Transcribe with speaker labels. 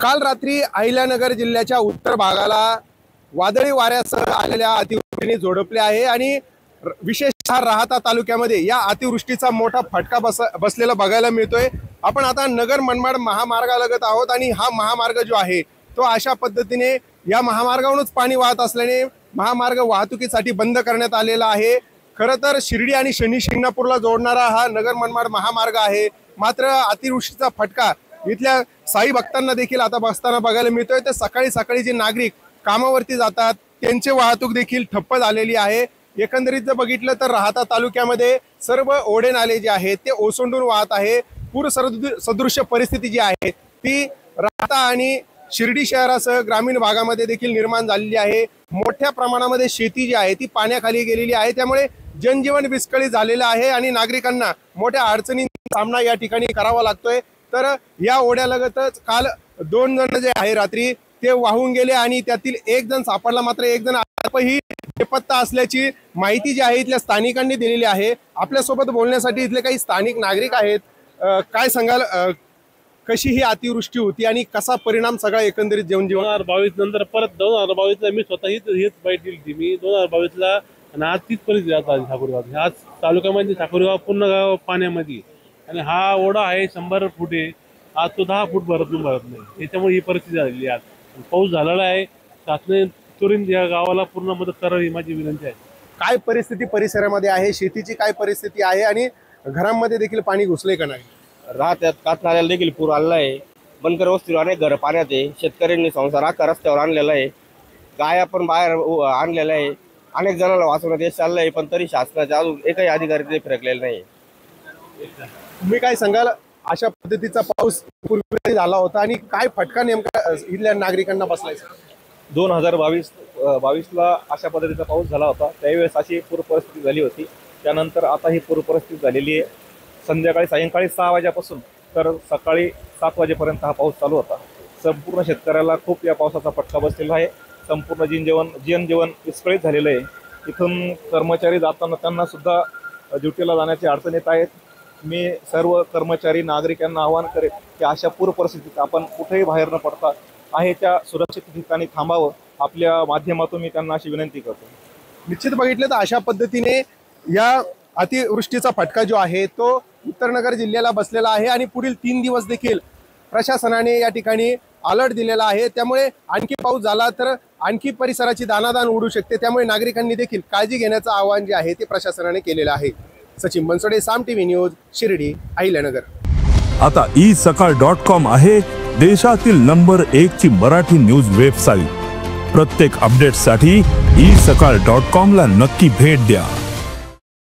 Speaker 1: काल रात्री अहिल्यानगर जिल्ह्याच्या उत्तर भागाला वादळी वाऱ्यासह आलेल्या अतिवृष्टीने झोडपले आहे आणि विशेषतः राहाता तालुक्यामध्ये या अतिवृष्टीचा मोठा फटका बसलेला बघायला मिळतोय। आपण आता नगर मनमाड महामार्गालगत आहोत आणि हा महामार्ग जो आहे तो अशा पद्धतीने या महामार्गावरूनच पाणी वाहत असल्याने महामार्ग वाहतुकीसाठी बंद करण्यात आलेला आहे। खरं तर शिर्डी आणि शनी शिंगणापूरला जोडणारा हा नगर मनमाड महामार्ग आहे, मात्र अतिवृष्टीचा फटका इथल्या साई भक्तांना देखील आता बसताना बघायला मिळतोय। तर सकाळी सकाळी जे नागरिक कामावरती जातात त्यांची वाहतूक देखील ठप्प झालेली आहे। एकंदरीत जर बघितलं तर राहाता तालुक्यामध्ये सर्व ओढे नाले जे आहेत ते ओसंडून वाहत आहे। पूर सदृश्य परिस्थिती जी आहे ती राहाता आणि शिर्डी शहरासह ग्रामीण भागामध्ये देखील निर्माण झालेली आहे। मोठ्या प्रमाणामध्ये शेती जी आहे ती पाण्याखाली गेलेली आहे, त्यामुळे जनजीवन विस्कळीत झालेलं आहे आणि नागरिकांना मोठ्या अडचणींचा सामना या ठिकाणी करावा लागतोय। तर या ओढ्यालगतच काल 2 जण जे आहे रात्री ते वाहून गेले आणि त्यातील एक जण सापडला, मात्र एक जण आजही बेपत्ता असल्याची माहिती जी आहे इथल्या स्थानिकांनी दिलेली आहे। आपल्यासोबत बोलण्यासाठी इथले काही स्थानिक नागरिक आहेत। काय सांगाल, कशी ही अतिवृष्टी होती आणि कसा परिणाम सगळा एकंदरीत जीवन
Speaker 2: 2022 नंतर परत 2022 ला मी स्वतः हीच बाईट दिली मी 2022 ला आणि आज तीच परिस्थिती आता ठाकूरगाव। आज तालुक्यामध्ये ठाकूरगाव पूर्ण गाव पाण्यामध्ये आणि हा ओढा आहे 100 फूट आहे, आज तो 10 फूट भरत नाही। त्याच्यामुळे ही परिस्थिती झालेली आहे। आज पाऊस झालेला आहे, शासनाने तुरंत या गावाला पूर्ण मदत करावी माझी विनंती आहे।
Speaker 1: काय परिस्थिती परिसरामध्ये आहे, शेतीची काय परिस्थिती आहे आणि घरांमध्ये देखील पाणी घुसले का नाही?
Speaker 3: राहत्यात कातनाल्याला देखील पूर आलेला आहे। बनकर वस्तीवर अनेक घर पाण्यात आहे। शेतकऱ्यांनी संसार अख्खा रस्त्यावर आणलेला आहे। गाया पण बाहेर आणलेल्या आहे। अनेक जणांना वाचवण्यात यश चाललं आहे, पण तरी शासनाच्या अजून एकही अधिकारी ते फिरकलेला नाही।
Speaker 1: तुम्ही काय सांगाल, अशा पद्धतीचा पाऊस पूर्वी झाला होता आणि काय फटका नेमका इथल्या नागरिकांना बसलाय?
Speaker 4: 2022 ला अशा पद्धतीचा पाऊस झाला होता, त्यावेळेस अशी पूर परिस्थिती झाली होती। त्यानंतर आता ही पूर परिस्थिती झालेली आहे। सायंकाळी 6 वाजेपासून तर सकाळी 7 वाजेपर्यंत हा पाऊस चालू होता। संपूर्ण शेतकऱ्याला खूप या पावसाचा फटका बसलेला आहे। संपूर्ण जनजीवन विस्कळीत झालेलं आहे। इथून कर्मचारी जाताना त्यांना सुद्धा ड्युटीला जाण्याची अडचण येत आहेत। मी सर्व कर्मचारी नागरिकांना आवाहन करेन की अशा पूर परिस्थितीत आपण कुठेही बाहेर न पडता आहे त्या सुरक्षित ठिकाणी थांबावं। आपल्या माध्यमातून मी त्यांना अशी विनंती करतो।
Speaker 1: निश्चित बघितलं तर अशा पद्धतीने या अतिवृष्टीचा फटका जो आहे तो उत्तरनगर जिल्ह्याला बसलेला आहे आणि पुढील 3 दिवस देखील प्रशासनाने या ठिकाणी अलर्ट दिलेला आहे। त्यामुळे आणखी पाऊस झाला तर आणखी परिसराची दाणादाण उडू शकते, त्यामुळे नागरिकांनी देखील काळजी घेण्याचं आवाहन जे आहे ते प्रशासनाने केलेलं आहे। सचिन बनसोडे, साम टीव्ही न्यूज, शिर्डी, अहिल्यानगर।
Speaker 5: आता isakal.com आहे देशातील नंबर 1 ची मराठी न्यूज वेबसाईट। प्रत्येक अपडेटसाठी isakal.com ला नक्की भेट द्या।